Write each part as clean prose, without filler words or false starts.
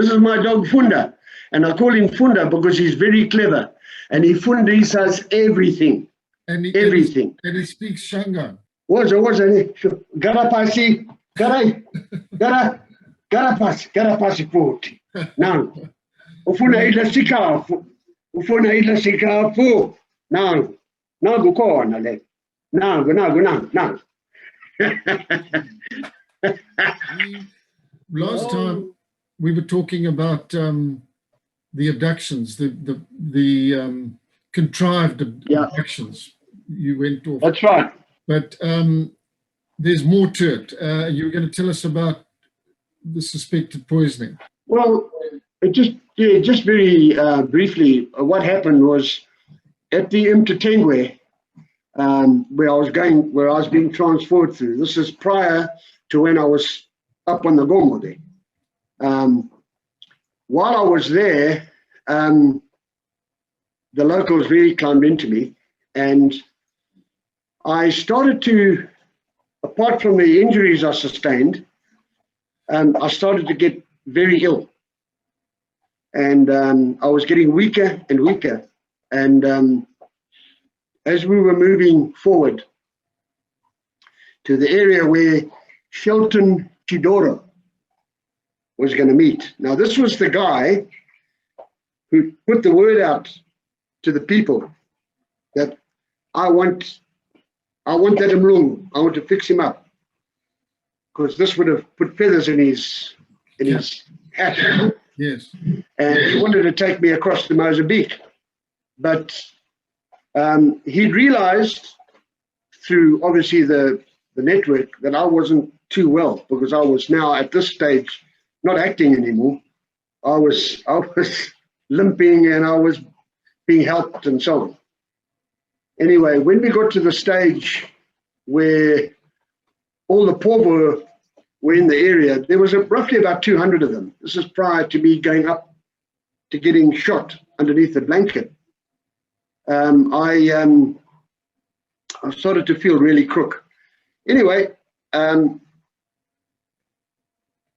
this is my dog Funda. And I call him Funda because he's very clever. And he says everything. Everything. And he speaks Shangaan. Garapasi, garapasi futhi. Now, ufuna ila sikafu. Now kukhona le. Now. Last time we were talking about the abductions, the contrived abductions. You went off. That's right. But there's more to it. You were going to tell us about the suspected poisoning. Well, just very briefly, what happened was at the Mtatengwe, where I was being transferred through. This is prior to when I was up on the Gomo there. While I was there, the locals really climbed into me, and I started to, apart from the injuries I sustained, I started to get very ill, and I was getting weaker and weaker. And as we were moving forward to the area where Shelton Chidoro was going to meet. Now, this was the guy who put the word out to the people that I want that Mlungu. I want to fix him up, because this would have put feathers in his hat. Yes. And he wanted to take me across to Mozambique, but he realized through obviously the network that I wasn't too well, because I was now at this stage not acting anymore. I was limping, and I was being helped and so on. Anyway, when we got to the stage where all the Povo were in the area, there was roughly about 200 of them. This is prior to me going up to getting shot underneath the blanket. I started to feel really crook. Anyway,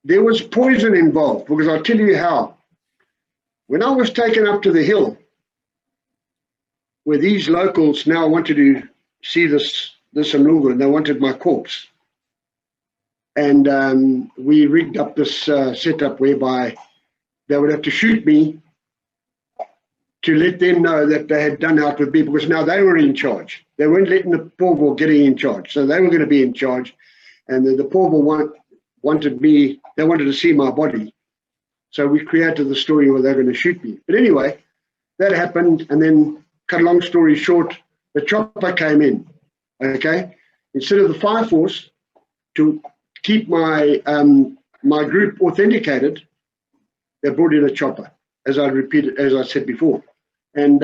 there was poison involved, because I'll tell you how. When I was taken up to the hill, where these locals now wanted to see this Mlungu, and they wanted my corpse. And we rigged up this setup whereby they would have to shoot me to let them know that they had done out with me, because now they were in charge. They weren't letting the Povo getting in charge, so they were going to be in charge. And the Povo wanted me, they wanted to see my body. So we created the story where they're going to shoot me. But anyway, that happened, and then, cut a long story short, the chopper came in, okay? Instead of the fire force to keep my my group authenticated, they brought in a chopper, as I said before. And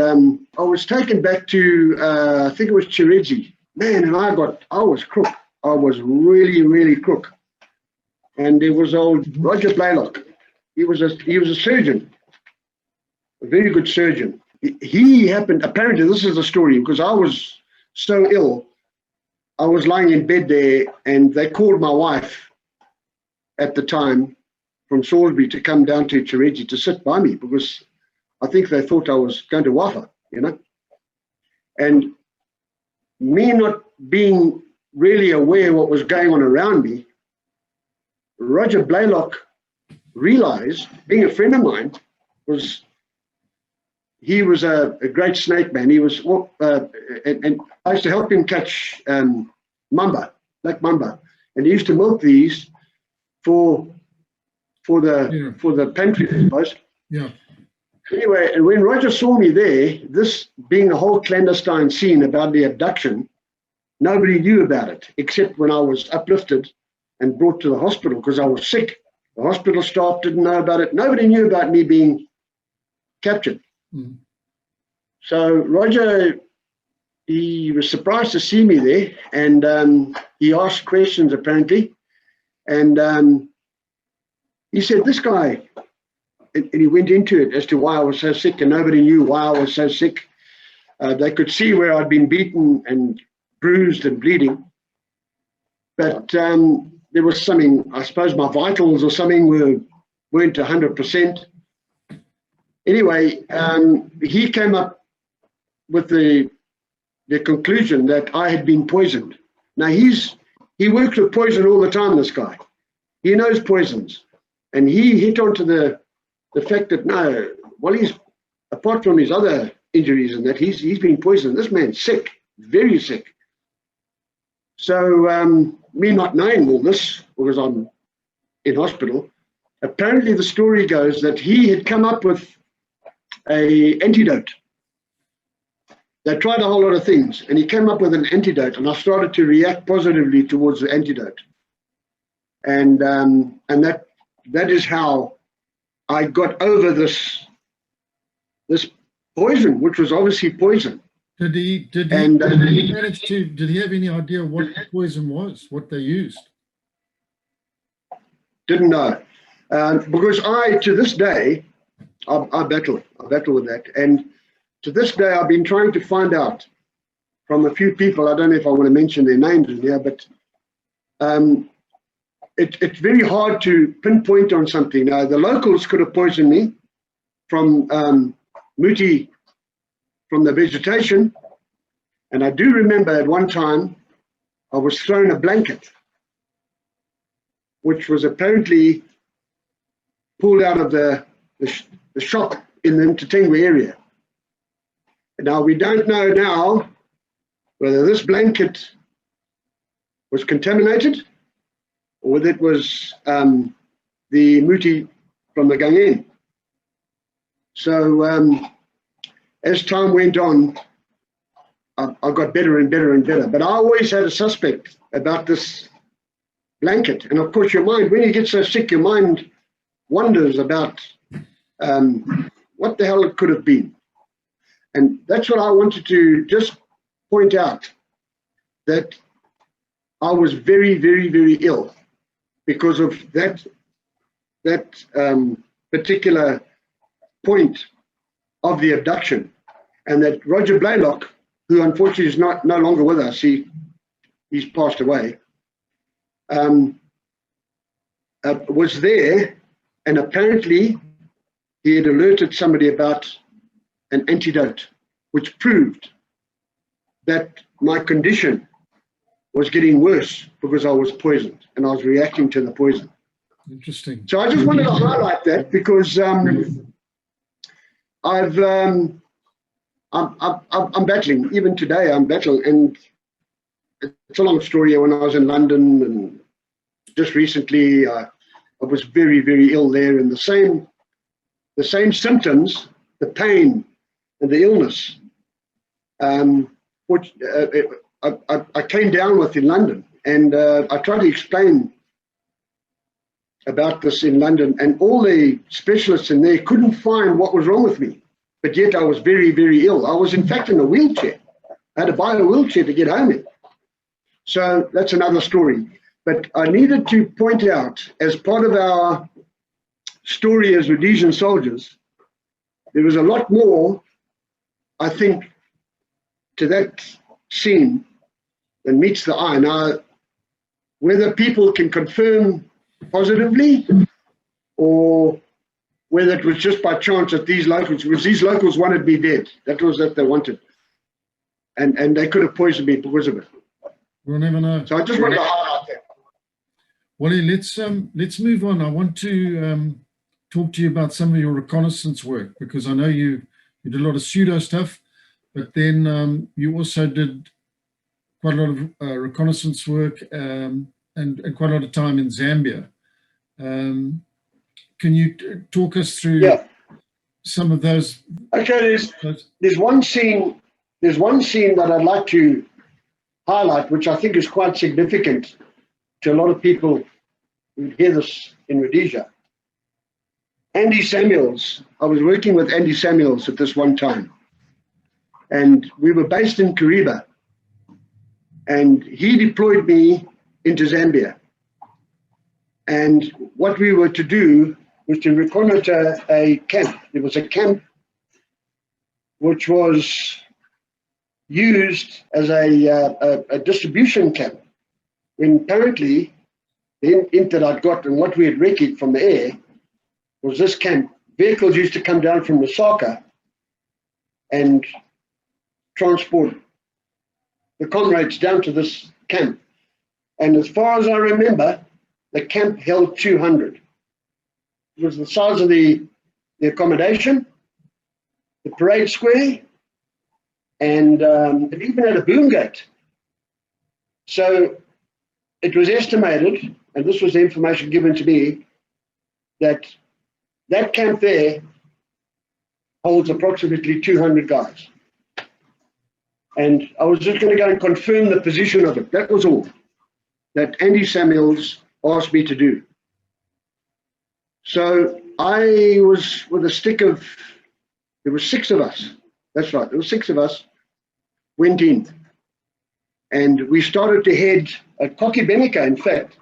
I was taken back to, I think it was Chireji. Man, and I was crook. I was really, really crook. And there was old Roger Blaylock. He was a surgeon, a very good surgeon. He happened, apparently this is the story, because I was so ill, I was lying in bed there, and they called my wife at the time from Salisbury to come down to Chireji to sit by me, because I think they thought I was going to wafa, you know. And me not being really aware what was going on around me, Roger Blaylock realized, being a friend of mine, he was a great snake man. He was, and I used to help him catch mamba, black mamba, and he used to milk these for the pantry, I suppose. Yeah. Anyway, and when Roger saw me there, this being a whole clandestine scene about the abduction, nobody knew about it except when I was uplifted and brought to the hospital because I was sick. The hospital staff didn't know about it. Nobody knew about me being captured. Mm. So Roger, he was surprised to see me there, and he asked questions apparently, and he said, this guy, and he went into it as to why I was so sick, and nobody knew why I was so sick. They could see where I'd been beaten and bruised and bleeding, but there was something, I suppose my vitals or something weren't 100%. Anyway, he came up with the conclusion that I had been poisoned. Now he works with poison all the time, this guy. He knows poisons. And he hit onto the fact that no, well, he's, apart from his other injuries and that, he's been poisoned. This man's sick, very sick. So me not knowing all this, because I'm in hospital, apparently the story goes that he had come up with an antidote. They tried a whole lot of things, and he came up with an antidote, and I started to react positively towards the antidote. And that is how I got over this poison, which was obviously poison. Did he manage to? Did he have any idea what the poison was? What they used? Didn't know, because to this day, I battle with that, and to this day I've been trying to find out from a few people. I don't know if I want to mention their names in here, but it's very hard to pinpoint on something. The locals could have poisoned me from muti, from the vegetation, and I do remember at one time I was thrown a blanket, which was apparently pulled out of the shop in the Mtatengwa area. Now, we don't know now whether this blanket was contaminated or whether it was the muti from the Gangen. So as time went on, I got better and better and better. But I always had a suspect about this blanket. And of course, your mind, when you get so sick, your mind wonders about what the hell it could have been. And that's what I wanted to just point out, that I was very, very, very ill because of that particular point of the abduction. And that Roger Blaylock, who unfortunately is no longer with us, he's passed away, was there, and apparently he had alerted somebody about an antidote, which proved that my condition was getting worse because I was poisoned and I was reacting to the poison. Interesting. So I just wanted to highlight that because I'm battling. Even today, I'm battling, and it's a long story. When I was in London, and just recently, I was very, very ill there, and the same symptoms, the pain and the illness, which I came down with in London, and I tried to explain about this in London, and all the specialists in there couldn't find what was wrong with me. But yet I was very, very ill. I was in fact in a wheelchair. I had to buy a wheelchair to get home in. So that's another story. But I needed to point out, as part of our story as Rhodesian soldiers, there was a lot more, I think, to that scene than meets the eye. Now, whether people can confirm positively or whether it was just by chance that these locals, because these locals wanted me dead. That was what they wanted. And they could have poisoned me because of it. We'll never know. So I just wanted to highlight that. Wally, let's move on. I want to talk to you about some of your reconnaissance work, because I know you did a lot of pseudo stuff, but then you also did quite a lot of reconnaissance work and quite a lot of time in Zambia. Can you talk us through some of those? Okay, there's one scene that I'd like to highlight, which I think is quite significant to a lot of people who hear this in Rhodesia. Andy Samuels, I was working with Andy Samuels at this one time, and we were based in Kariba, and he deployed me into Zambia. And what we were to do was to reconnoiter a camp. It was a camp which was used as a distribution camp, when apparently the hint that I'd got and what we had recce from the air was this camp. Vehicles used to come down from Lusaka and transport the comrades down to this camp. And as far as I remember, the camp held 200. It was the size of the accommodation, the parade square, and it even had a boom gate. So it was estimated, and this was the information given to me, that that camp there holds approximately 200 guys. And I was just going to go and confirm the position of it. That was all that Andy Samuels asked me to do. So I was with a stick of, there were 6 of us. That's right, there were 6 of us, went in. And we started to head at Koki Benika, in fact.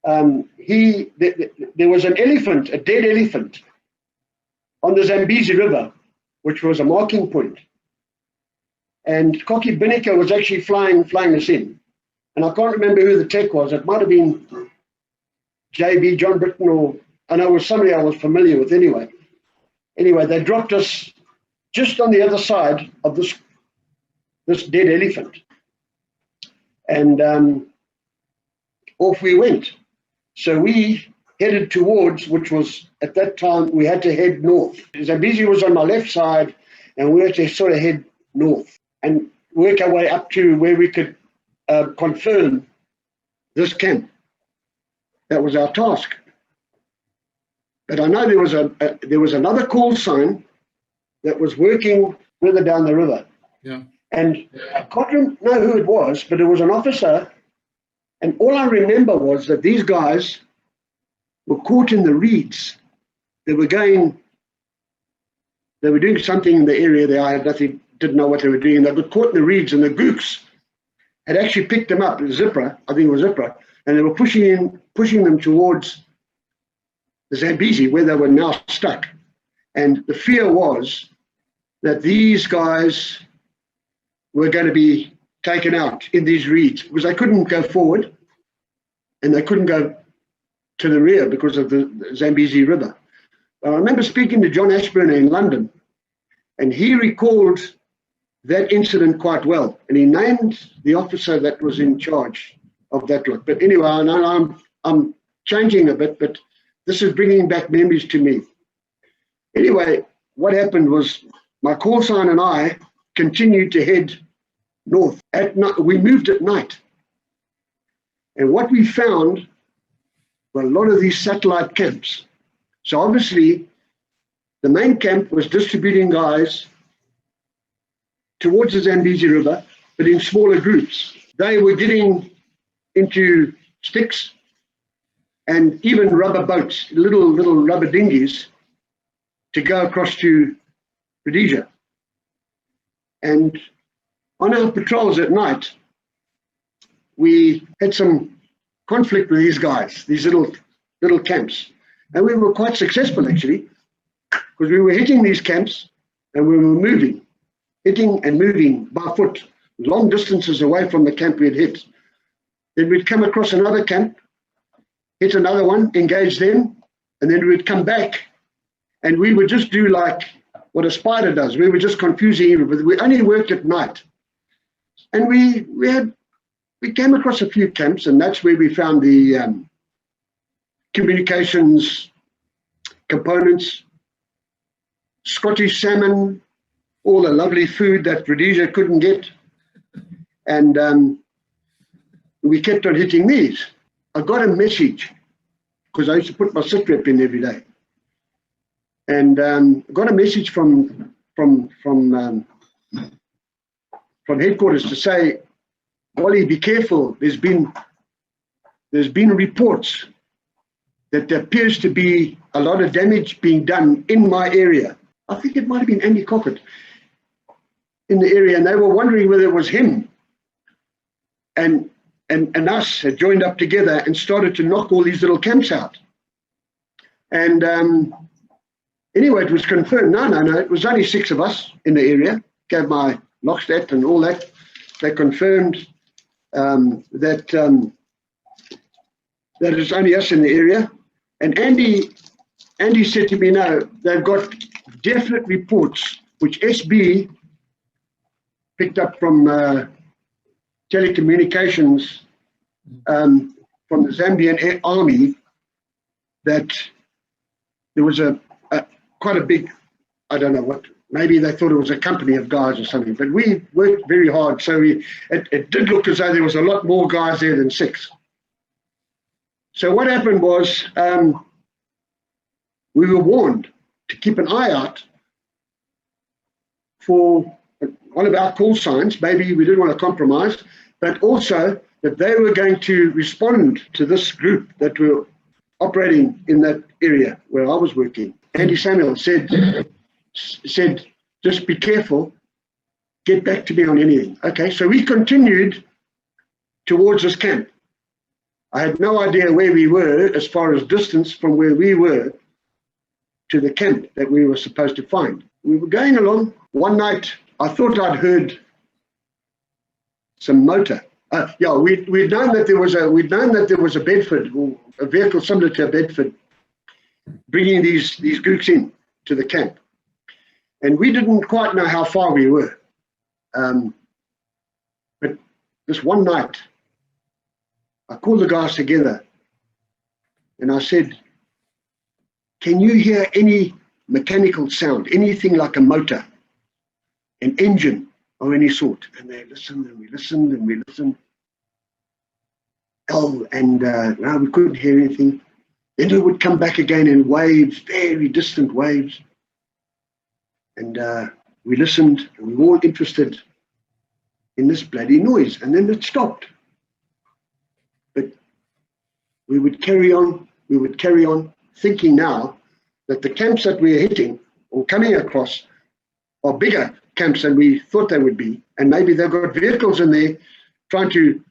There was an elephant, a dead elephant, on the Zambezi River, which was a marking point. And Koki Benika was actually flying us in. And I can't remember who the tech was. It might have been JB, John Britton, or I know it was somebody I was familiar with anyway. Anyway, they dropped us just on the other side of this dead elephant. And off we went. So we headed towards, which was, at that time, we had to head north. Zambezi was on my left side, and we had to sort of head north and work our way up to where we could confirm this camp. That was our task. But I know there was another call sign that was working further down the river. Yeah. And I can't know who it was, but it was an officer. And all I remember was that these guys were caught in the reeds. They were doing something in the area there. I had nothing, didn't know what they were doing. They got caught in the reeds, and the gooks had actually picked them up, Zipra, I think it was Zipra, and they were pushing them towards the Zambezi, where they were now stuck. And the fear was that these guys were going to be taken out in these reeds because they couldn't go forward and they couldn't go to the rear because of the Zambezi River. I remember speaking to John Ashburn in London, and he recalled that incident quite well, and he named the officer that was in charge of that lot. But anyway, I'm changing a bit, but this is bringing back memories to me. Anyway, what happened was my call sign and I continued to head north. At night, we moved at night. And what we found were a lot of these satellite camps. So obviously, the main camp was distributing guys towards the Zambezi River, but in smaller groups. They were getting into sticks and even rubber boats, little rubber dinghies, to go across to Rhodesia. And on our patrols at night, we had some conflict with these guys, these little camps. And we were quite successful, actually, because we were hitting these camps and we were hitting and moving by foot, long distances away from the camp we had hit. Then we'd come across another camp, hit another one, engage them, and then we'd come back, and we would just do like what a spider does. We were just confusing everybody. We only worked at night. And we came across a few camps, and that's where we found the communications components, Scottish salmon, all the lovely food that Rhodesia couldn't get. And we kept on hitting these. I got a message, because I used to put my sit rep in every day. And got a message from headquarters to say, Wally, be careful. There's been reports that there appears to be a lot of damage being done in my area. I think it might have been Andy Cockett in the area, and they were wondering whether it was him. And us had joined up together and started to knock all these little camps out. And anyway, it was confirmed. No, it was only 6 of us in the area. Gave my lockstat and all that. They confirmed that it's only us in the area. And Andy Andy said to me, no, they've got definite reports, which SB picked up from telecommunications from the Zambian army, that there was quite a big, I don't know what, maybe they thought it was a company of guys or something, but we worked very hard. So it did look as though there was a lot more guys there than 6. So what happened was we were warned to keep an eye out for one of our call signs. Maybe we didn't want to compromise, but also that they were going to respond to this group that were operating in that area where I was working. Andy Samuel said, just be careful, get back to me on anything. Okay, so we continued towards this camp. I had no idea where we were as far as distance from where we were to the camp that we were supposed to find. We were going along. One night, I thought I'd heard some motor. We'd known that there was a Bedford, or a vehicle similar to a Bedford, bringing these groups in to the camp, and we didn't quite know how far we were. But this one night, I called the guys together, and I said, "Can you hear any mechanical sound, anything like a motor, an engine of any sort?" And they listened, and we listened, and we listened. No, we couldn't hear anything. Then it would come back again in waves, very distant waves. And we listened, and we were all interested in this bloody noise. And then it stopped. But we would carry on, thinking now that the camps that we are hitting or coming across are bigger camps than we thought they would be. And maybe they've got vehicles in there trying to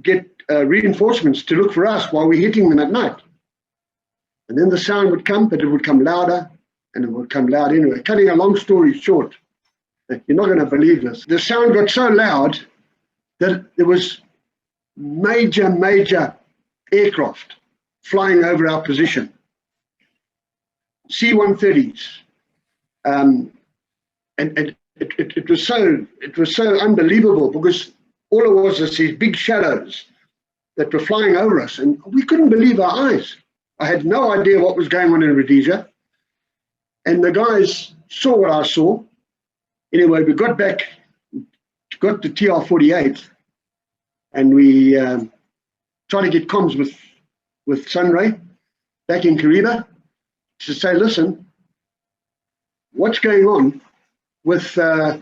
get reinforcements to look for us while we're hitting them at night. And then the sound would come, but it would come louder, and it would come loud anyway. Cutting a long story short, you're not going to believe this. The sound got so loud that there was major aircraft flying over our position. C-130s. And it was so unbelievable, because all it was these big shadows that were flying over us, and we couldn't believe our eyes. I had no idea what was going on in Rhodesia, and the guys saw what I saw. Anyway, we got back, got the TR-48, and we tried to get comms with Sunray back in Kariba to say, listen, what's going on with the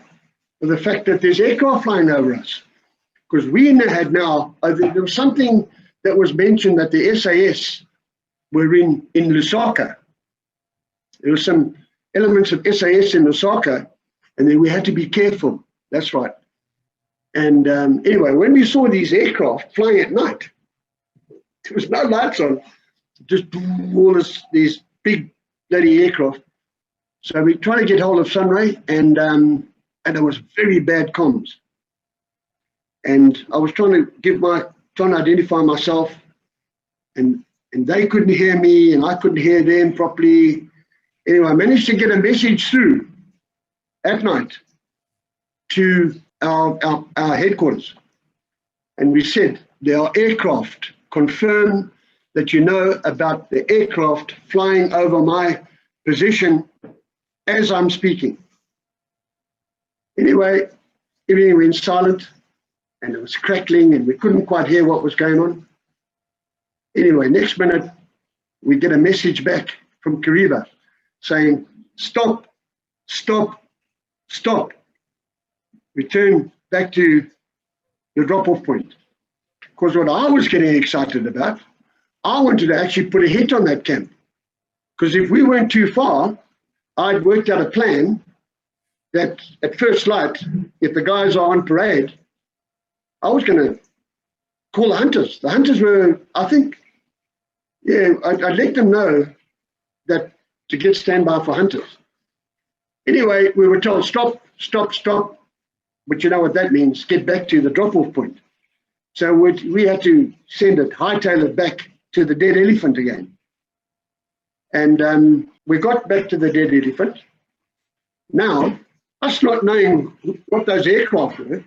fact that there's aircraft flying over us? Because we had now, there was something that was mentioned that the SAS were in Lusaka. There were some elements of SAS in Lusaka, and then we had to be careful. That's right. And anyway, when we saw these aircraft flying at night, there was no lights on, just all these big bloody aircraft. So we tried to get hold of Sunray, and it was very bad comms. And I was trying to identify myself, and they couldn't hear me, and I couldn't hear them properly. Anyway, I managed to get a message through at night to our headquarters, and we said, there are aircraft. Confirm that you know about the aircraft flying over my position as I'm speaking. Anyway, everything went silent, and it was crackling, and we couldn't quite hear what was going on. Anyway, next minute, we get a message back from Kariba saying, stop, stop, stop. Return back to the drop-off point. Because what I was getting excited about, I wanted to actually put a hit on that camp. Because if we weren't too far, I'd worked out a plan that at first light, if the guys are on parade, I was going to call the hunters. The hunters were, I think, I'd let them know that to get standby for hunters. Anyway, we were told, stop, stop, stop. But you know what that means, get back to the drop-off point. So we had to hightail it back to the dead elephant again. And we got back to the dead elephant. Now, us not knowing what those aircraft were,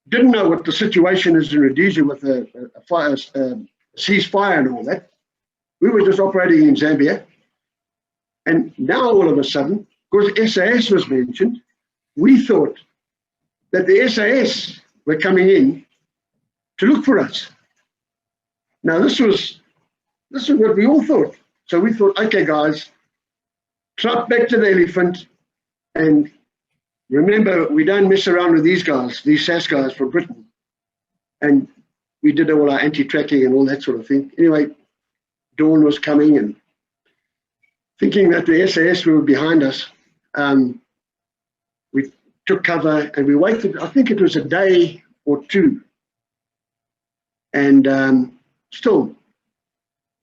didn't know what the situation is in Rhodesia with a ceasefire and all that. We were just operating in Zambia. And now all of a sudden, because SAS was mentioned, we thought that the SAS were coming in to look for us. Now this was what we all thought. So we thought, okay guys, trot back to the elephant, and remember, we don't mess around with these guys, these SAS guys from Britain. And we did all our anti-tracking and all that sort of thing. Anyway, dawn was coming, and thinking that the SAS were behind us, we took cover and we waited. I think it was a day or two. And still,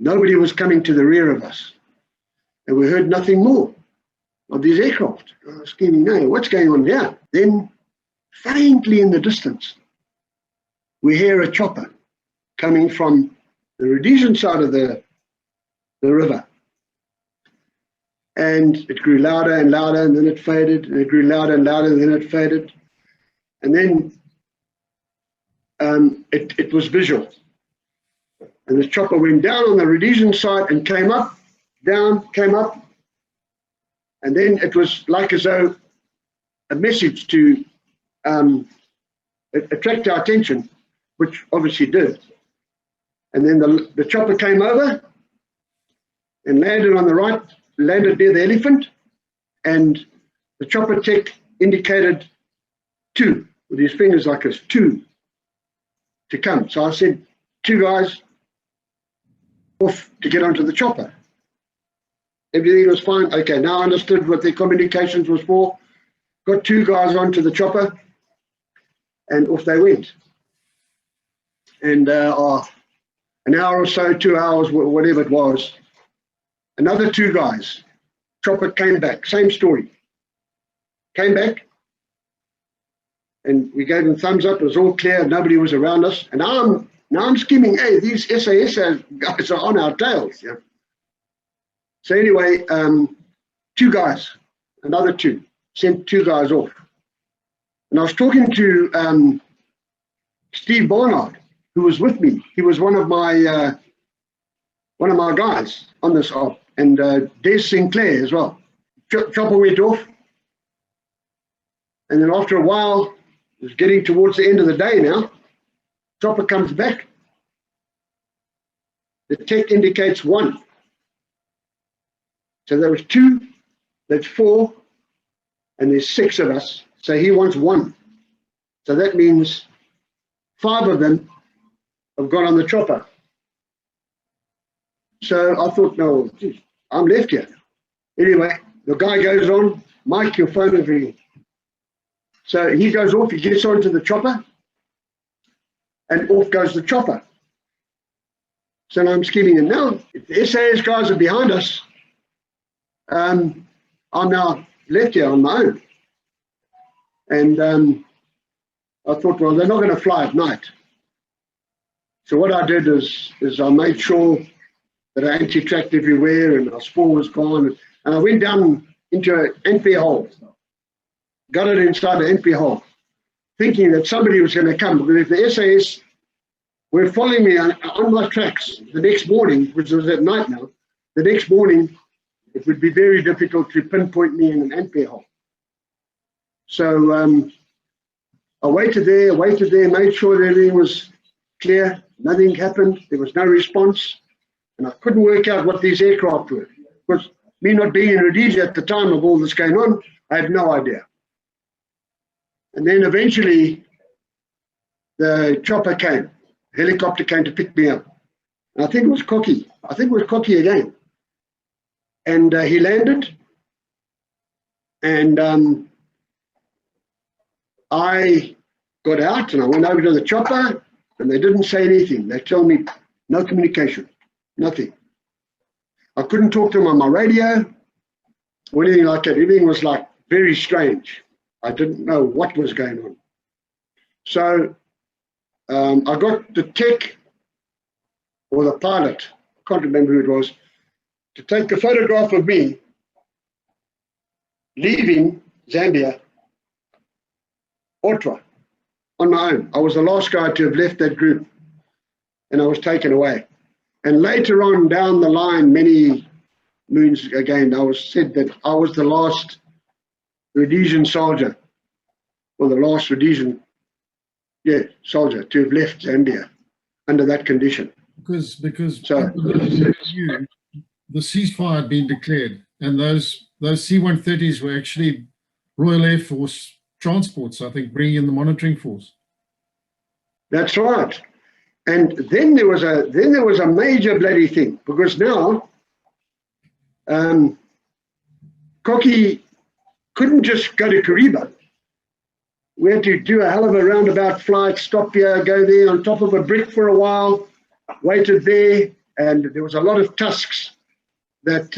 nobody was coming to the rear of us. And we heard nothing more of these aircraft. I was screaming, no, what's going on here? Then, faintly in the distance, we hear a chopper coming from the Rhodesian side of the river. And it grew louder and louder, and then it faded, and it grew louder and louder, and then it faded. And then it was visual. And the chopper went down on the Rhodesian side and came up, down, came up. And then it was like as though a message to attract our attention, which obviously did. And then the chopper came over and landed on the right, landed near the elephant, and the chopper tech indicated 2 with his fingers like this, 2 to come. So I said, 2 guys off to get onto the chopper. Everything was fine. Okay, now I understood what the communications was for. Got 2 guys onto the chopper, and off they went. And an hour or so, 2 hours, whatever it was, another 2 guys. Chopper came back, same story. Came back, and we gave them thumbs up. It was all clear. Nobody was around us. And now I'm scheming, hey, these SAS guys are on our tails. Yeah. So anyway, 2 guys, another 2, sent 2 guys off. And I was talking to Steve Barnard, who was with me. He was one of my guys on this op, and Des Sinclair as well. Chopper went off, and then after a while, it was getting towards the end of the day now, chopper comes back. The tech indicates 1. So there was 2, that's 4, and there's 6 of us. So he wants 1. So that means 5 of them have got on the chopper. So I thought, no, geez, I'm left here. Anyway, the guy goes on, Mike, your phone is ringing. So he goes off, he gets onto the chopper, and off goes the chopper. So now I'm scheming, and now if the SAS guys are behind us, I'm now left here on my own. And I thought, well, they're not going to fly at night. So what I did is I made sure that I anti-tracked everywhere and our spoor was gone. And I went down into an entry hole, got it inside the entry hole, thinking that somebody was going to come. Because if the SAS were following me on my tracks the next morning, which was at night now, the next morning, it would be very difficult to pinpoint me in an entry hole. So I waited there, made sure that everything was clear. Nothing happened. There was no response. And I couldn't work out what these aircraft were. Because me not being in Rhodesia at the time of all this going on, I had no idea. And then eventually the chopper came, helicopter came to pick me up. And I think it was Cocky. I think it was Cocky again. And he landed. And I got out and I went over to the chopper, and they didn't say anything. They told me no communication, nothing. I couldn't talk to them on my radio or anything like that. Everything was like very strange. I didn't know what was going on. So I got the tech or the pilot, I can't remember who it was, to take a photograph of me leaving Zambia, Otwa, on my own. I was the last guy to have left that group, and I was taken away. And later on down the line, many moons again, I was said that I was the last Rhodesian soldier, or the last Rhodesian soldier to have left Zambia under that condition. Because So, the ceasefire had been declared, and those C-130s were actually Royal Air Force transports, I think, bringing in the monitoring force. that's right. And then there was a major bloody thing, because now Cocky couldn't just go to Kariba. We had to do a hell of a roundabout flight, stop here, go there on top of a brick for a while, waited there, and there was a lot of tusks that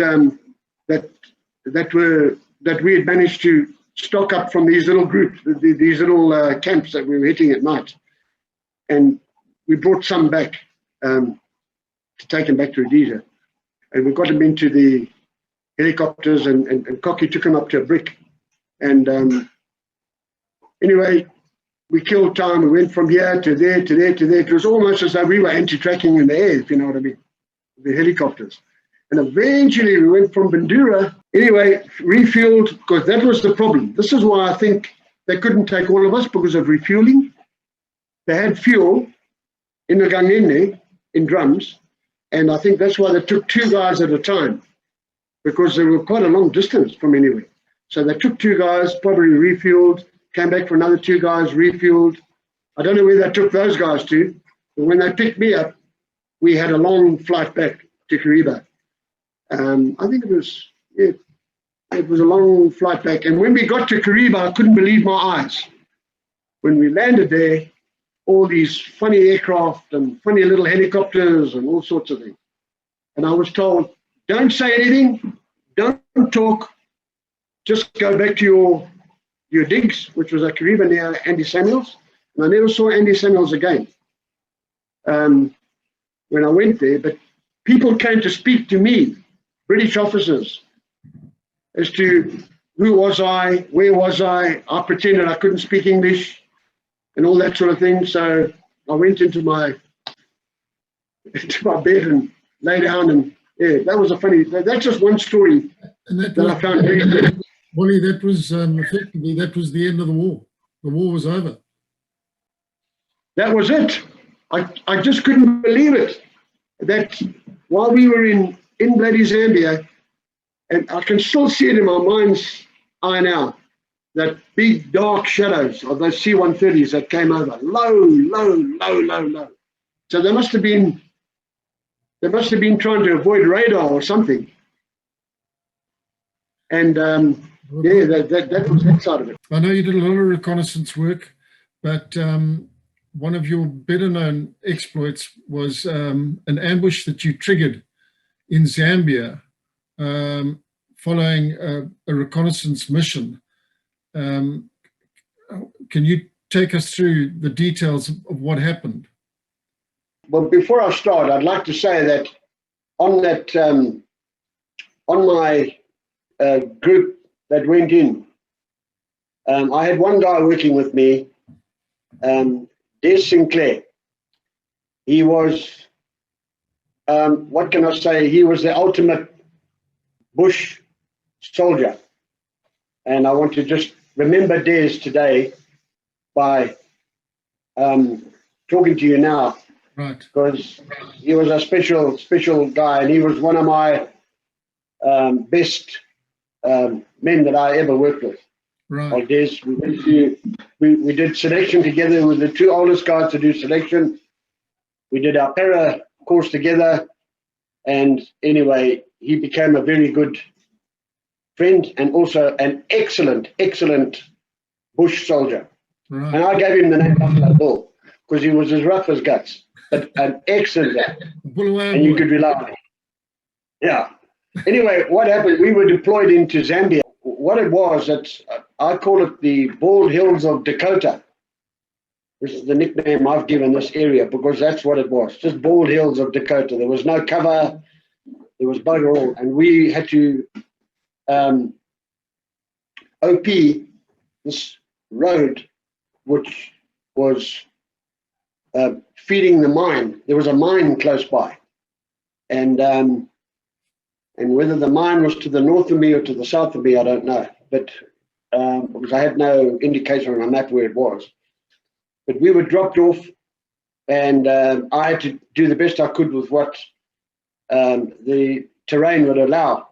we had managed to stock up from these little groups, these little camps that we were hitting at night. And we brought some back to take them back to Rhodesia. And we got them into the helicopters, and Cocky took them up to a brick. And anyway, we killed time. We went from here to there, to there, to there. It was almost as though we were anti-tracking in the air, if you know what I mean, the helicopters. And eventually we went from Bandura, anyway, refueled, because that was the problem. This is why I think they couldn't take all of us, because of refueling. They had fuel in the Gangene, in drums, and I think that's why they took 2 guys at a time, because they were quite a long distance from anywhere. So they took 2 guys, probably refueled, came back for another 2 guys, refueled. I don't know where they took those guys to, but when they picked me up, we had a long flight back to Kariba. I think it was a long flight back. And when we got to Kariba, I couldn't believe my eyes. When we landed there, all these funny aircraft and funny little helicopters and all sorts of things. And I was told, don't say anything, don't talk, just go back to your digs, which was at Kariba near Andy Samuels. And I never saw Andy Samuels again when I went there. But people came to speak to me, British officers, as to who was I, where was I. I pretended I couldn't speak English and all that sort of thing. So I went into my bed and lay down, and that was that's just one story that I found very good. Wally, that was effectively, that was the end of the war. The war was over. That was it. I just couldn't believe it. That while we were in bloody Zambia, and I can still see it in my mind's eye now, that big dark shadows of those C-130s that came over, low. So they must have been trying to avoid radar or something. And that was that side of it. I know you did a lot of reconnaissance work, but one of your better known exploits was an ambush that you triggered in Zambia following a reconnaissance mission. Can you take us through the details of what happened? Well, before I start, I'd like to say that on my group that went in, I had one guy working with me, Des Sinclair. He was, what can I say? He was the ultimate bush soldier. And I want to just remember Des today by talking to you now. Right. Because he was a special guy, and he was one of my best men that I ever worked with. Right. Des, we did selection together. We were the 2 oldest guys to do selection. We did our para course together, and anyway, he became a very good friend and also an excellent bush soldier. Right. And I gave him the name Buffalo Bill because he was as rough as guts, but an excellent guy, and you could rely on him. Yeah. Anyway, what happened? We were deployed into Zambia. What it was, I call it the Bald Hills of Dakota. This is the nickname I've given this area because that's what it was, just Bald Hills of Dakota. There was no cover. There was bugger all, and we had to OP this road, which was feeding the mine. There was a mine close by, and whether the mine was to the north of me or to the south of me, I don't know. But because I had no indication on a map where it was. But we were dropped off, and I had to do the best I could with what the terrain would allow.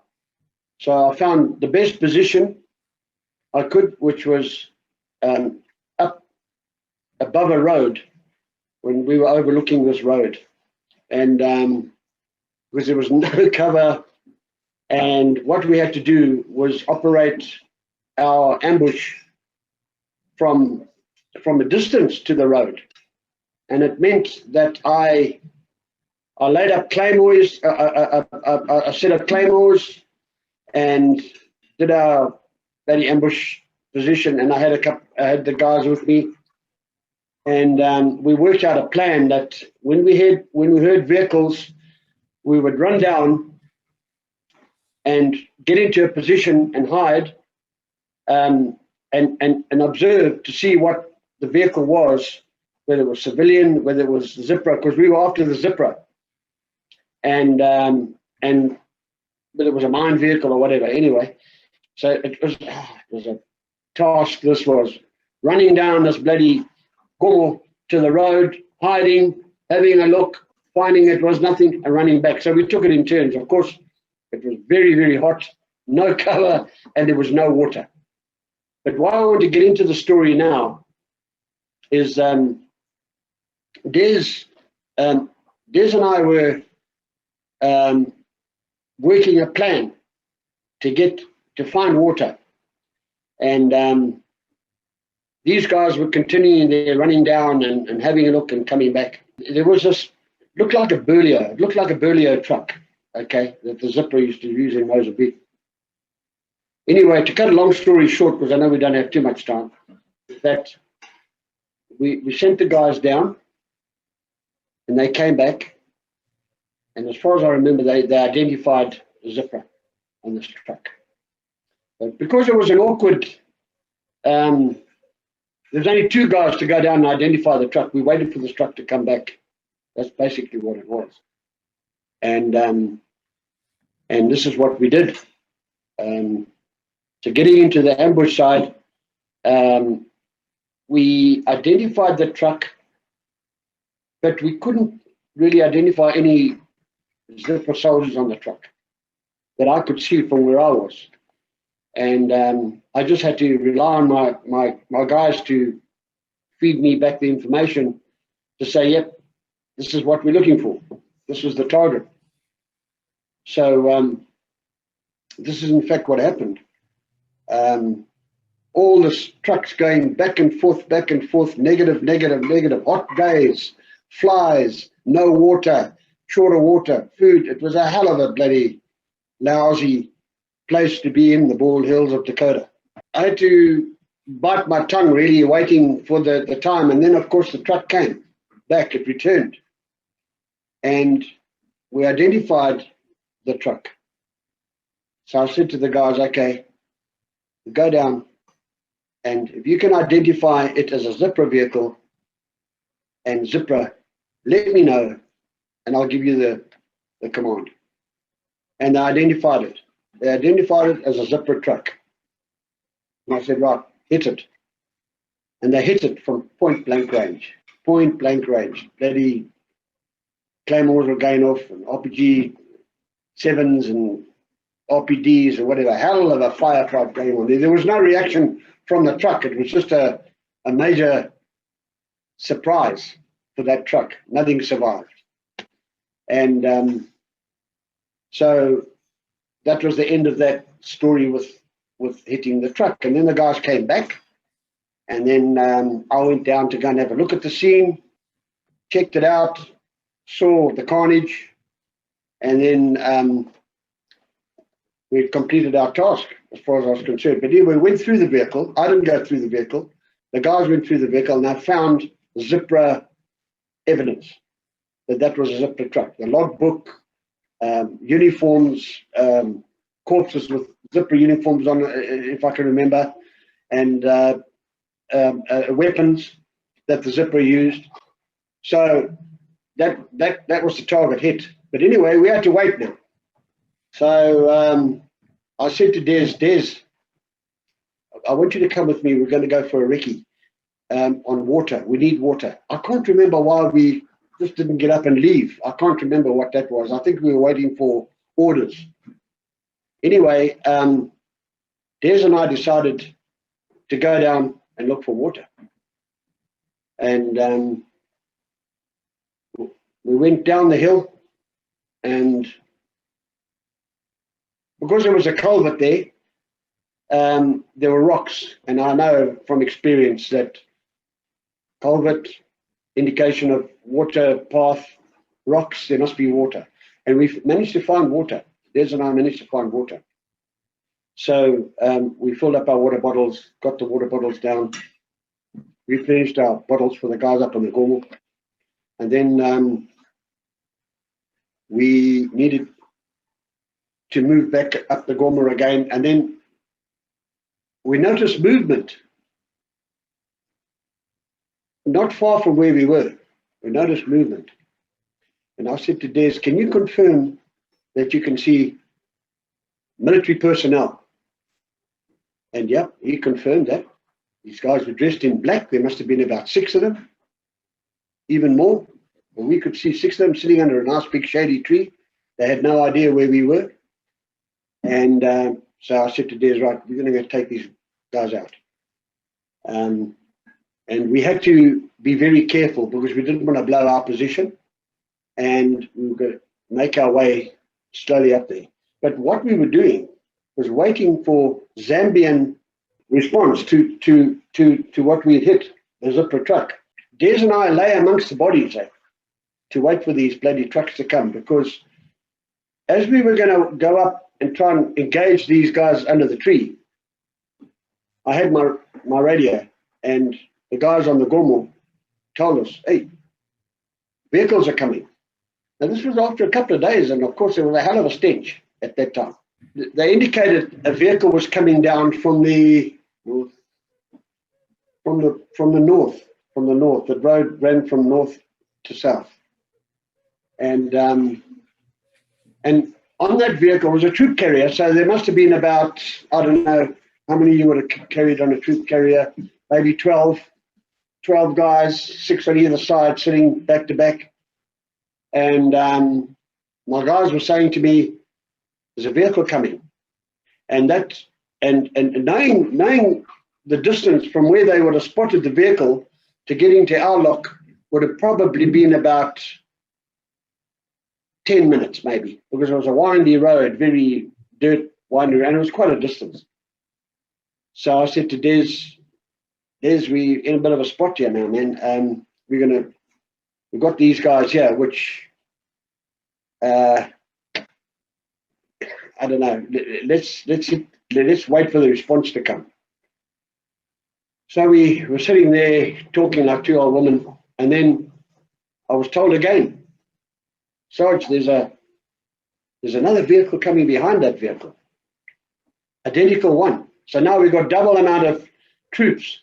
So I found the best position I could, which was up above a road when we were overlooking this road. And because there was no cover, and what we had to do was operate our ambush from a distance to the road. And it meant that I laid up claymores, a set of claymores, and did our bloody ambush position. And I had the guys with me, and we worked out a plan that when we heard vehicles, we would run down and get into a position and hide, and observe to see what the vehicle was, whether it was civilian, whether it was Zipra, because we were after the Zipra, and whether it was a mine vehicle or whatever. Anyway, so it was a task. This was running down this bloody gore to the road, hiding, having a look, finding it was nothing, and running back. So we took it in turns. Of course, it was very, very hot, no cover, and there was no water. But why I want to get into the story now is Des and I were working a plan to find water, and these guys were continuing their running down and having a look and coming back. There was this, looked like a Berlioz. It looked like a Berlioz truck, okay, that the Zipper used to use in Mozambique. Anyway, to cut a long story short, because I know we don't have too much time, that we sent the guys down, and they came back, and as far as I remember, they identified the Zipper on this truck. But because it was an awkward, there was only two guys to go down and identify the truck. We waited for this truck to come back. That's basically what it was. And this is what we did. So getting into the ambush side, we identified the truck, but we couldn't really identify any Zipper soldiers on the truck that I could see from where I was. And I just had to rely on my guys to feed me back the information to say, yep, this is what we're looking for. This was the target. So this is in fact what happened. All the trucks going back and forth, negative, hot days, flies, no water, short of water, food. It was a hell of a bloody lousy place to be in the Bald Hills of Dakota. I had to bite my tongue really waiting for the time, and then of course the truck came back, it returned, and we identified the truck. So I said to the guys, okay, go down, and if you can identify it as a Zipra vehicle and Zipra, let me know and I'll give you the command. And they identified it. They identified it as a Zipra truck. And I said, right, hit it. And they hit it from point blank range. Point blank range. Bloody claymores were going off, and RPG 7s and RPDs or whatever. Hell of a firefight going on there. There was no reaction from the truck. It was just a major surprise for that truck. Nothing survived. And so that was the end of that story with hitting the truck. And then the guys came back, and then I went down to go and have a look at the scene, checked it out, saw the carnage, and then we completed our task as far as I was concerned. But anyway, we went through the vehicle. I didn't go through the vehicle. The guys went through the vehicle, and they found Zipra evidence that was a Zipra truck. The logbook, uniforms, corpses with zipper uniforms on, if I can remember, and weapons that the zipper used. So that was the target hit. But anyway, we had to wait now. So I said to Des, I want you to come with me. We're going to go for a recce on water. We need water. I can't remember why we just didn't get up and leave. I can't remember what that was. I think we were waiting for orders. Anyway, Des and I decided to go down and look for water. And we went down the hill, and because there was a culvert there, there were rocks, and I know from experience that culvert, indication of water path, rocks, there must be water. And we've managed to find water. Des and I managed to find water. So we filled up our water bottles, got the water bottles down, replenished our bottles for the guys up on the Gormal, and then we needed to move back up the Gormal again, and then we noticed movement not far from where we were. We noticed movement. And I said to Des, can you confirm that you can see military personnel? And yeah, he confirmed that. These guys were dressed in black. There must have been about 6 of them, even more. But we could see 6 of them sitting under a nice big shady tree. They had no idea where we were. And so I said to Des, right, we're going to go take these guys out. And we had to be very careful because we didn't want to blow our position. And we were going to make our way slowly up there. But what we were doing was waiting for Zambian response to what we had hit, the zipper truck. Des and I lay amongst the bodies to wait for these bloody trucks to come, because as we were going to go up and try and engage these guys under the tree, I had my radio, and the guys on the Gormal told us, hey, vehicles are coming. Now this was after a couple of days, and of course there was a hell of a stench at that time. They indicated a vehicle was coming down from the north. The road ran from north to south, and on that vehicle was a troop carrier. So there must have been about, I don't know how many you would have carried on a troop carrier, maybe 12 guys, 6 on either side, sitting back to back. And my guys were saying to me, there's a vehicle coming. And that, and knowing the distance from where they would have spotted the vehicle to getting to our lock would have probably been about 10 minutes maybe, because it was a windy road, very dirt windy, and it was quite a distance. So I said to Des, we in a bit of a spot here now, man. We've got these guys here, which I don't know. Let's wait for the response to come. So we were sitting there talking like 2 old women, and then I was told again, Sarge, there's another vehicle coming behind that vehicle, identical one. So now we've got double amount of troops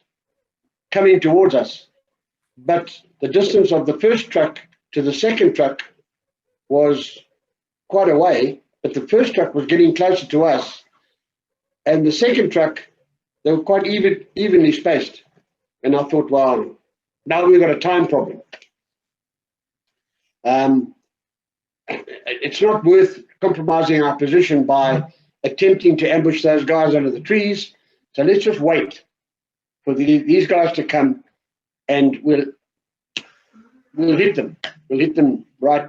coming towards us, but the distance of the first truck to the second truck was quite a way, but the first truck was getting closer to us, and the second truck, they were quite evenly spaced. And I thought, wow, now we've got a time problem. It's not worth compromising our position by attempting to ambush those guys under the trees. So let's just wait for these guys to come, and we'll hit them. We'll hit them right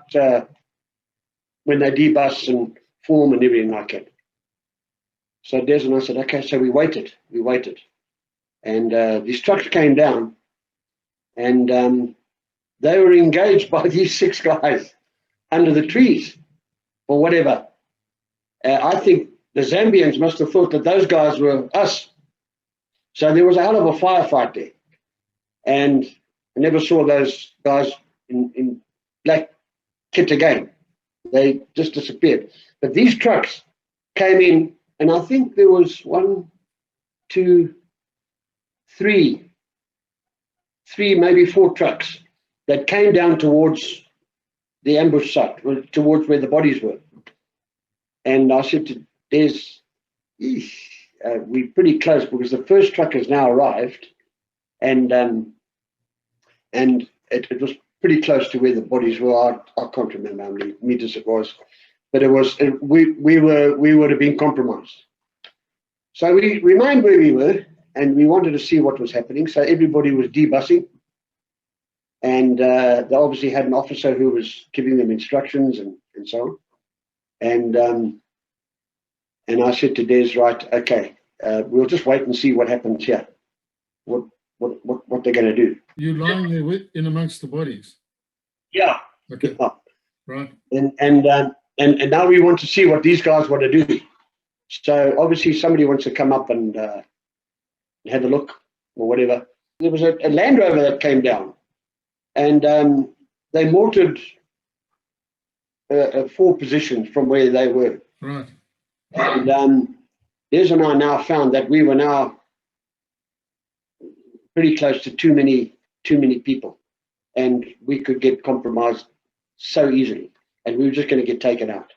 when they debus and form and everything like that. So Des and I said, okay, so we waited. And these trucks came down, and they were engaged by these 6 guys under the trees or whatever. I think the Zambians must have thought that those guys were us. So there was a hell of a firefight there. And I never saw those guys in black kit again. They just disappeared. But these trucks came in, and I think there was one, two, three, maybe four trucks that came down towards the ambush site, towards where the bodies were. And I said to Des, we're pretty close because the first truck has now arrived, and it was pretty close to where the bodies were. I can't remember how many meters it was, but we would have been compromised. So we remained where we were, and we wanted to see what was happening. So everybody was debussing, and they obviously had an officer who was giving them instructions and so on. And I said to Des, right, okay, we'll just wait and see what happens here. What they're going to do. You lying there in amongst the bodies? Yeah. Okay. Yeah. Right. And now we want to see what these guys want to do. So obviously somebody wants to come up and have a look or whatever. There was a Land Rover that came down, and they mortared 4 positions from where they were. Right. And Des and I now found that we were now pretty close to too many people, and we could get compromised so easily, and we were just going to get taken out.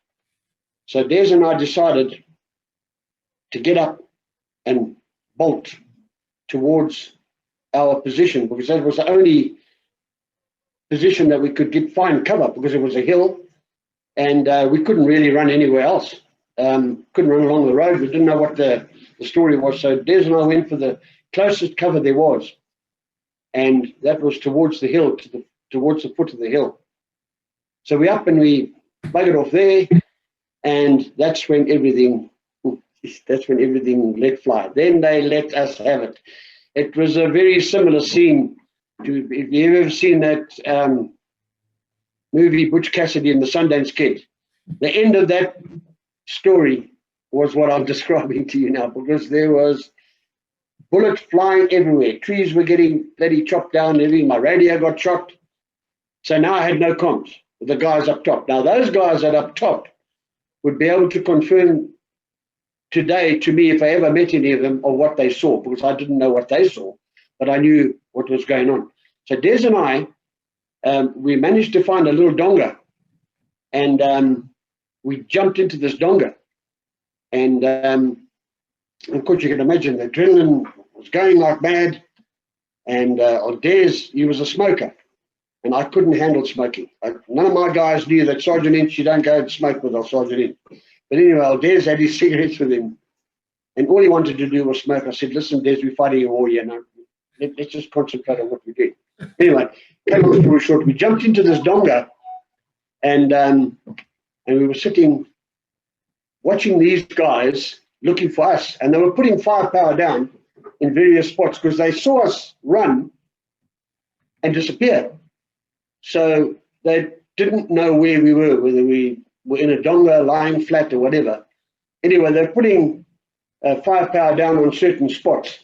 So Des and I decided to get up and bolt towards our position, because that was the only position that we could find cover, because it was a hill, and we couldn't really run anywhere else. Couldn't run along the road. We didn't know what the story was. So Des and I went for the closest cover there was, and that was towards the hill, towards the foot of the hill. So we up and we buggered off there, and that's when everything let fly. Then they let us have it. It was a very similar scene to, if you've ever seen that movie Butch Cassidy and the Sundance Kid. The end of that story was what I'm describing to you now, because there was bullets flying everywhere. Trees were getting bloody chopped down. Everything. My radio got shot. So now I had no comms with the guys up top. Now those guys that up top would be able to confirm today to me, if I ever met any of them, or what they saw, because I didn't know what they saw, but I knew what was going on. So Des and I, we managed to find a little donga, and we jumped into this donga, and of course you can imagine the adrenaline was going like mad, and on Des, he was a smoker, and I couldn't handle smoking. None of my guys knew that Sergeant Inch, you don't go and smoke with our Sergeant Inch. But anyway, Des had his cigarettes with him, and all he wanted to do was smoke. I said, listen, Des, we're fighting a war here now. Let's just concentrate on what we're doing. Anyway, cut long story short, we jumped into this donga, and we were sitting watching these guys looking for us, and they were putting firepower down in various spots because they saw us run and disappear. So they didn't know where we were, whether we were in a donga, lying flat, or whatever. Anyway, they're putting firepower down on certain spots,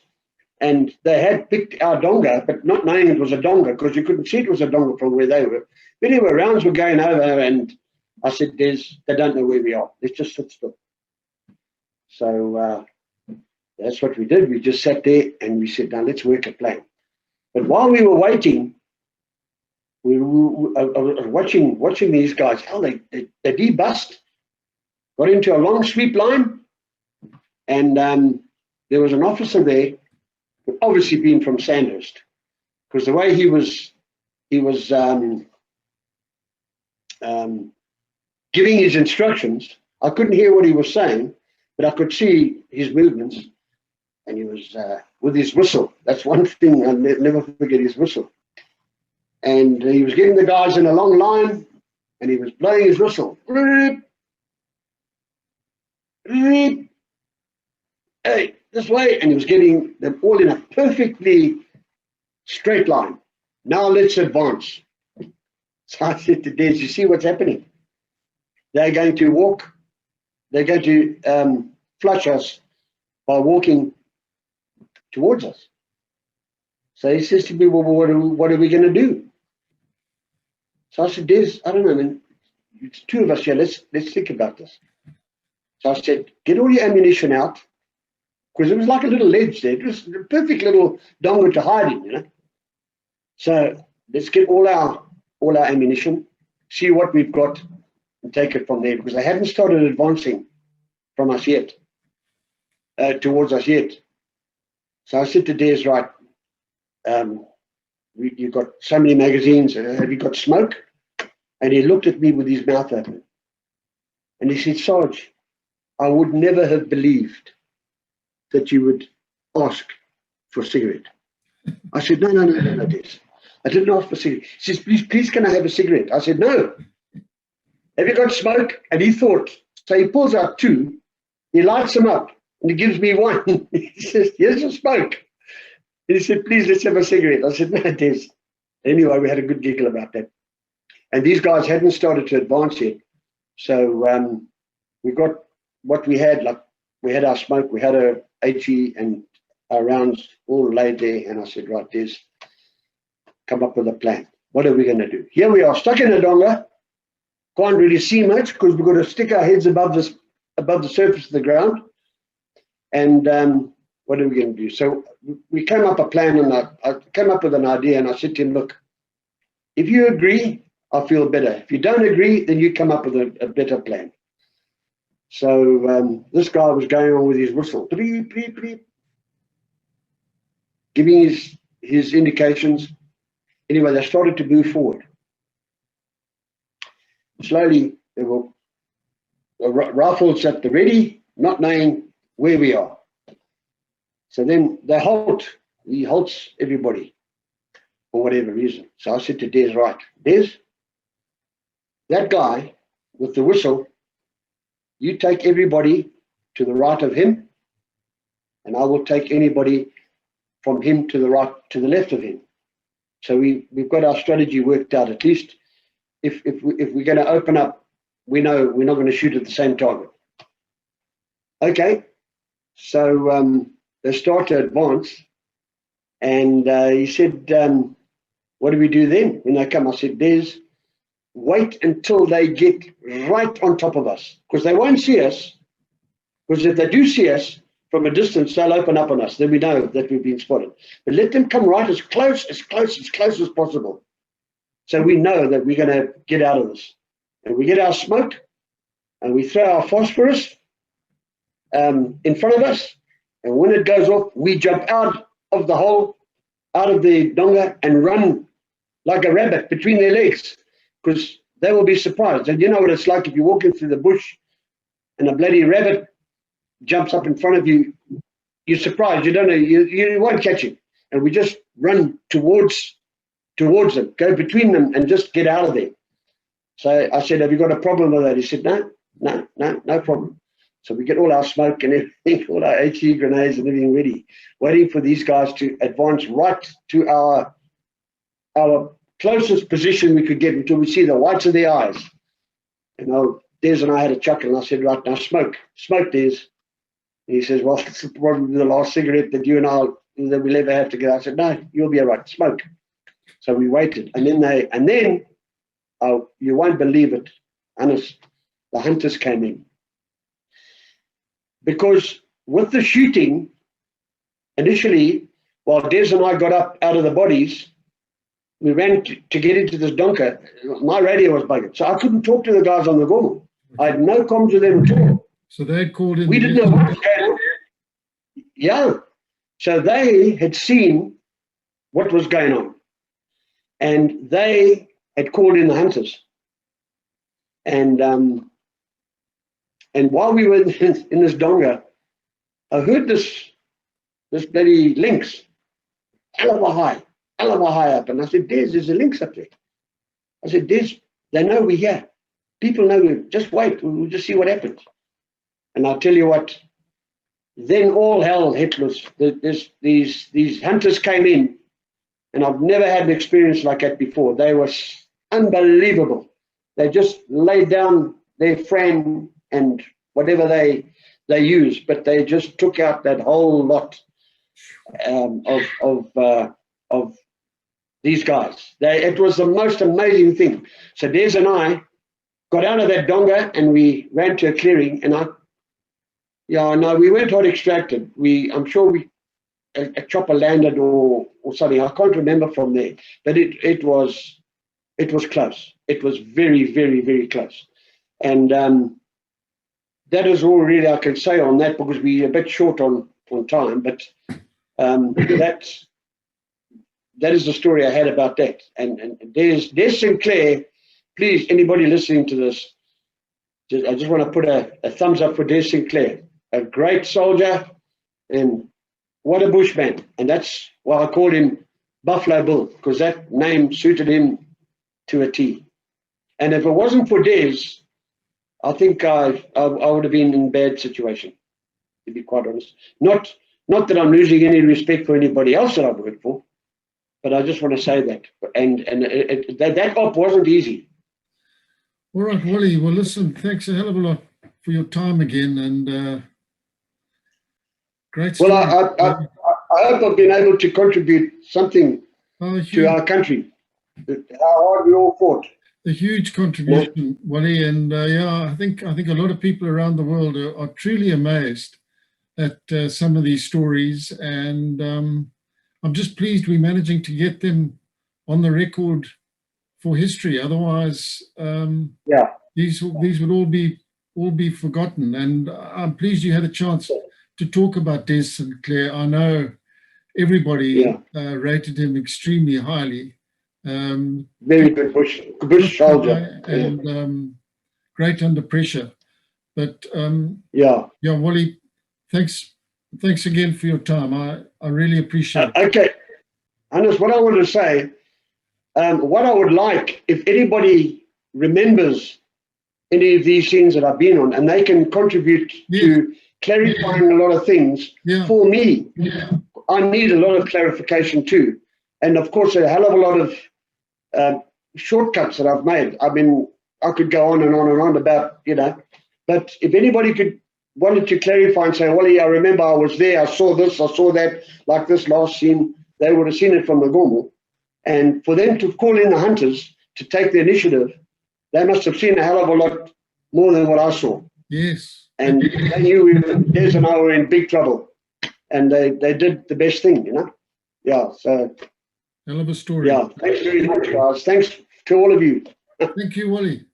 and they had picked our donga, but not knowing it was a donga, because you couldn't see it was a donga from where they were. But anyway, rounds were going over, and I said, Des, they don't know where we are. Let's just sit still. So that's what we did. We just sat there, and we said, now let's work a plan. But while we were waiting, I was watching these guys. Hell, they debussed, got into a long sweep line, and there was an officer there, who obviously been from Sandhurst, because the way he was giving his instructions, I couldn't hear what he was saying, but I could see his movements, and he was with his whistle. That's one thing I'll never forget, his whistle. And he was getting the guys in a long line, and he was blowing his whistle. Hey, this way. And he was getting them all in a perfectly straight line. Now let's advance. So I said to Des, you see what's happening? They're going to walk. They're going to flush us by walking towards us. So he says to me, well, what are we going to do? So I said, Des, I don't know, man. it's two of us here. Let's think about this. So I said, get all your ammunition out, because it was like a little ledge there. It was a perfect little donga to hide in, you know. So let's get all our ammunition, see what we've got, and take it from there, because they hadn't started advancing from us yet, towards us yet. So I said to Des, right, you've got so many magazines, have you got smoke? And he looked at me with his mouth open. And he said, Sarge, I would never have believed that you would ask for a cigarette. I said, no, Des. I didn't ask for a cigarette. He says, please, can I have a cigarette? I said, no. Have you got smoke? And he thought, so he pulls out two, he lights them up, and he gives me one. He says, here's your smoke. And he said, please, let's have a cigarette. I said, no, Des. Anyway, we had a good giggle about that. And these guys hadn't started to advance yet. So we got what we had, like we had our smoke, we had our HE and our rounds all laid there. And I said, right, Des, come up with a plan. What are we going to do? Here we are, stuck in a donga. Can't really see much because we've got to stick our heads above the surface of the ground. And what are we going to do? So we came up a plan, and I came up with an idea, and I said to him, look, if you agree, I feel better. If you don't agree, then you come up with a better plan. So this guy was going on with his whistle, bleep, bleep, bleep, giving his indications. Anyway, they started to move forward. Slowly, they were rifles at the ready, not knowing where we are. So then they halt. He halts everybody for whatever reason. So I said to Des, right, Des, that guy with the whistle, you take everybody to the right of him, and I will take anybody from him to the right, to the left of him. So we've got our strategy worked out. At least if we're going to open up, we know we're not going to shoot at the same target. Okay, so they start to advance, and he said, what do we do then when they come? I said, Des, wait until they get right on top of us, because they won't see us, because if they do see us from a distance, they'll open up on us. Then we know that we've been spotted. But let them come right as close as possible, so we know that we're going to get out of this. And we get our smoke, and we throw our phosphorus in front of us, and when it goes off, we jump out of the hole, out of the donga, and run like a rabbit between their legs, because they will be surprised. And you know what it's like if you're walking through the bush and a bloody rabbit jumps up in front of you, you're surprised. You don't know, you won't catch him. And we just run towards them, go between them, and just get out of there. So I said, have you got a problem with that? He said, no problem. So we get all our smoke and everything, all our HE grenades and everything ready, waiting for these guys to advance right to our closest position we could get until we see the whites of their eyes. And Des and I had a chuckle, and I said, right, now smoke, Des. And he says, well, it's probably the last cigarette that you and I that we'll ever have together. I said, no, you'll be all right, smoke. So we waited, and then you won't believe it, Hannes, the hunters came in. Because with the shooting, initially, while Des and I got up out of the bodies, we ran to get into this donka. My radio was buggered, so I couldn't talk to the guys on the Gomo. I had no comms with them at all. So they had called in. We didn't know what was going on. Yeah. So they had seen what was going on, and they had called in the hunters. And while we were in this donga, I heard this bloody lynx, hell of a high up. And I said, Des, there's a lynx up there. I said, Des, they know we're here. People know we're, just wait, we'll just see what happens. And I'll tell you what, then all hell hit loose. These hunters came in, and I've never had an experience like that before. They were unbelievable. They just laid down their friend and whatever they used, but they just took out that whole lot of these guys. It was the most amazing thing. So Des and I got out of that donga and we ran to a clearing, and we weren't hot extracted. I'm sure a chopper landed or something. I can't remember from there, but it was close. It was very, very, very close. And that is all really I can say on that, because we're a bit short on time. But that is the story I had about that. And there's Sinclair. Please, anybody listening to this, I just want to put a thumbs up for Des Sinclair, a great soldier, and what a bushman. And that's why I called him Buffalo Bill, because that name suited him to a T. And if it wasn't for Des, I think I would have been in a bad situation, to be quite honest. Not that I'm losing any respect for anybody else that I've worked for, but I just want to say that. And that op wasn't easy. All right, Wally. Well, listen, thanks a hell of a lot for your time again, and great story. Well, I hope I've been able to contribute something to our country. How hard we all fought. A huge contribution, Wally, and I think a lot of people around the world are truly amazed at some of these stories, and I'm just pleased we're managing to get them on the record for history. Otherwise, these would all be forgotten. And I'm pleased you had a chance to talk about Des Sinclair. I know everybody rated him extremely highly. Very good bush soldier, and great under pressure. But Wally, thanks again for your time. I really appreciate it. Okay, Hannes, what I want to say, what I would like, if anybody remembers any of these scenes that I've been on, and they can contribute to clarifying a lot of things for me. I need a lot of clarification too, and of course a hell of a lot of shortcuts that I've made. I mean, I could go on and on and on about, but if anybody wanted to clarify and say, Wally, I remember I was there, I saw this, I saw that, like this last scene, they would have seen it from the normal. And for them to call in the hunters to take the initiative, they must have seen a hell of a lot more than what I saw. Yes. And they knew Des and I were in big trouble. And they did the best thing, Yeah, so... Hell of a story. Yeah, thanks very much, guys. Thanks to all of you. Thank you, Wally.